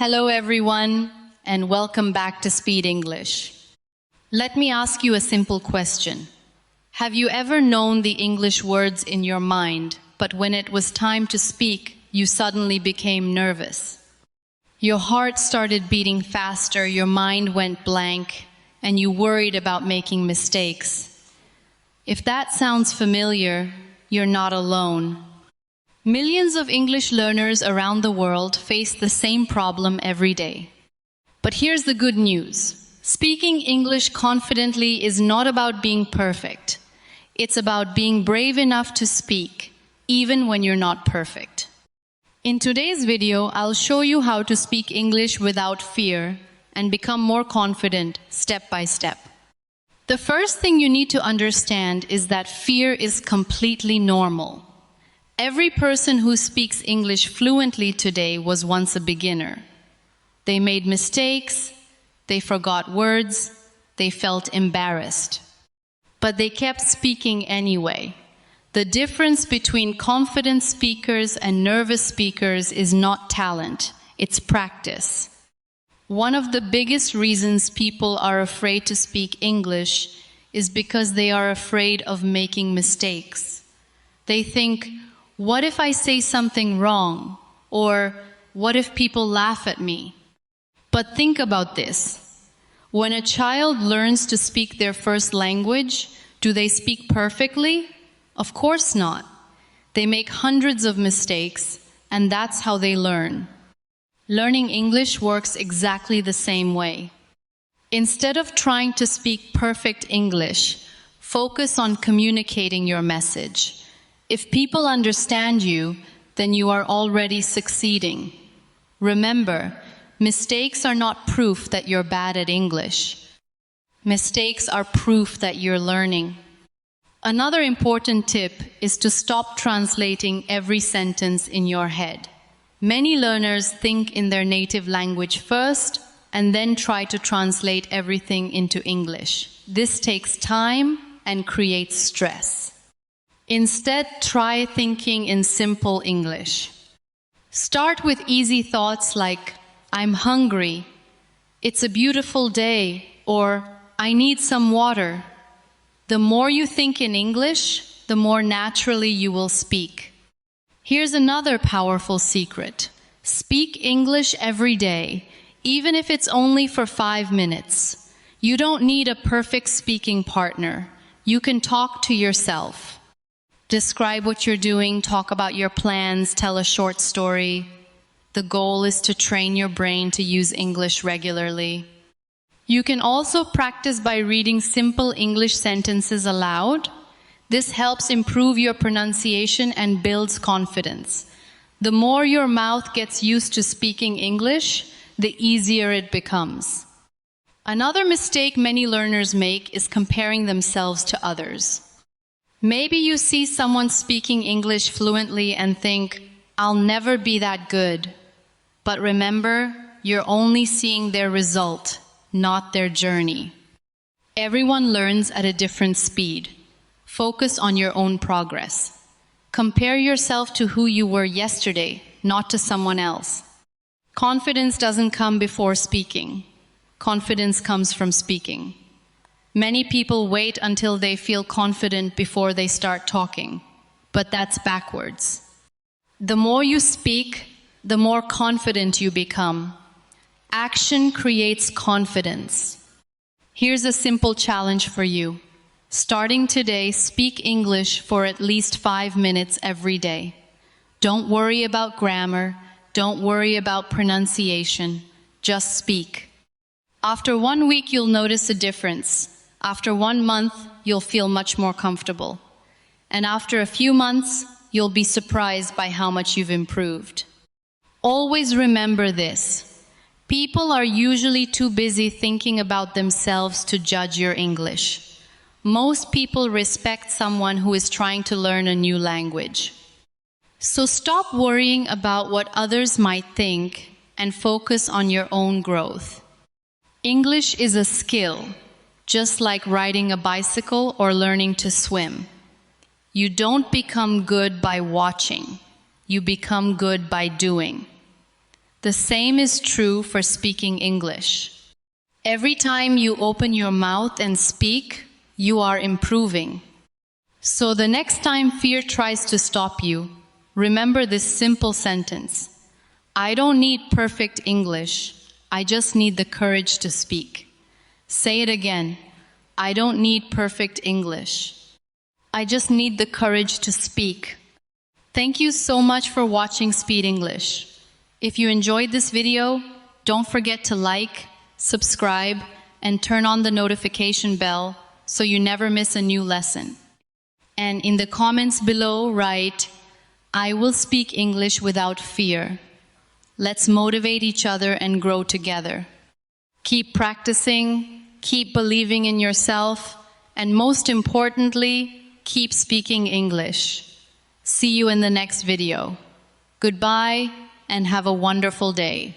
Hello everyone, and welcome back to Speed English. Let me ask you a simple question. Have you ever known the English words in your mind, but when it was time to speak, you suddenly became nervous? Your heart started beating faster, your mind went blank, and you worried about making mistakes. If that sounds familiar, you're not alone. Millions of English learners around the world face the same problem every day. But here's the good news. Speaking English confidently is not about being perfect. It's about being brave enough to speak, even when you're not perfect. In today's video, I'll show you how to speak English without fear and become more confident step by step. The first thing you need to understand is that fear is completely normal. Every person who speaks English fluently today was once a beginner. They made mistakes, they forgot words, they felt embarrassed. But they kept speaking anyway. The difference between confident speakers and nervous speakers is not talent, it's practice. One of the biggest reasons people are afraid to speak English is because they are afraid of making mistakes. They think, what if I say something wrong? Or what if people laugh at me? But think about this. When a child learns to speak their first language, do they speak perfectly? Of course not. They make hundreds of mistakes, and that's how they learn. Learning English works exactly the same way. Instead of trying to speak perfect English, focus on communicating your message. If people understand you, then you are already succeeding. Remember, mistakes are not proof that you're bad at English. Mistakes are proof that you're learning. Another important tip is to stop translating every sentence in your head. Many learners think in their native language first and then try to translate everything into English. This takes time and creates stress. Instead, try thinking in simple English. Start with easy thoughts like, I'm hungry, it's a beautiful day, or I need some water. The more you think in English, the more naturally you will speak. Here's another powerful secret. Speak English every day, even if it's only for 5 minutes. You don't need a perfect speaking partner. You can talk to yourself. Describe what you're doing, talk about your plans, tell a short story. The goal is to train your brain to use English regularly. You can also practice by reading simple English sentences aloud. This helps improve your pronunciation and builds confidence. The more your mouth gets used to speaking English, the easier it becomes. Another mistake many learners make is comparing themselves to others. Maybe you see someone speaking English fluently and think, I'll never be that good. But remember, you're only seeing their result, not their journey. Everyone learns at a different speed. Focus on your own progress. Compare yourself to who you were yesterday, not to someone else. Confidence doesn't come before speaking. Confidence comes from speaking. Many people wait until they feel confident before they start talking, but that's backwards. The more you speak, the more confident you become. Action creates confidence. Here's a simple challenge for you. Starting today, speak English for at least 5 minutes every day. Don't worry about grammar, don't worry about pronunciation, just speak. After 1 week, you'll notice a difference. After 1 month, you'll feel much more comfortable. And after a few months, you'll be surprised by how much you've improved. Always remember this. People are usually too busy thinking about themselves to judge your English. Most people respect someone who is trying to learn a new language. So stop worrying about what others might think and focus on your own growth. English is a skill, just like riding a bicycle or learning to swim. You don't become good by watching. You become good by doing. The same is true for speaking English. Every time you open your mouth and speak, you are improving. So the next time fear tries to stop you, remember this simple sentence. I don't need perfect English. I just need the courage to speak. Say it again. I don't need perfect English. I just need the courage to speak. Thank you so much for watching Speed English. If you enjoyed this video, don't forget to like, subscribe, and turn on the notification bell so you never miss a new lesson. And in the comments below, write, I will speak English without fear. Let's motivate each other and grow together. Keep practicing, keep believing in yourself, and most importantly, keep speaking English. See you in the next video. Goodbye and have a wonderful day.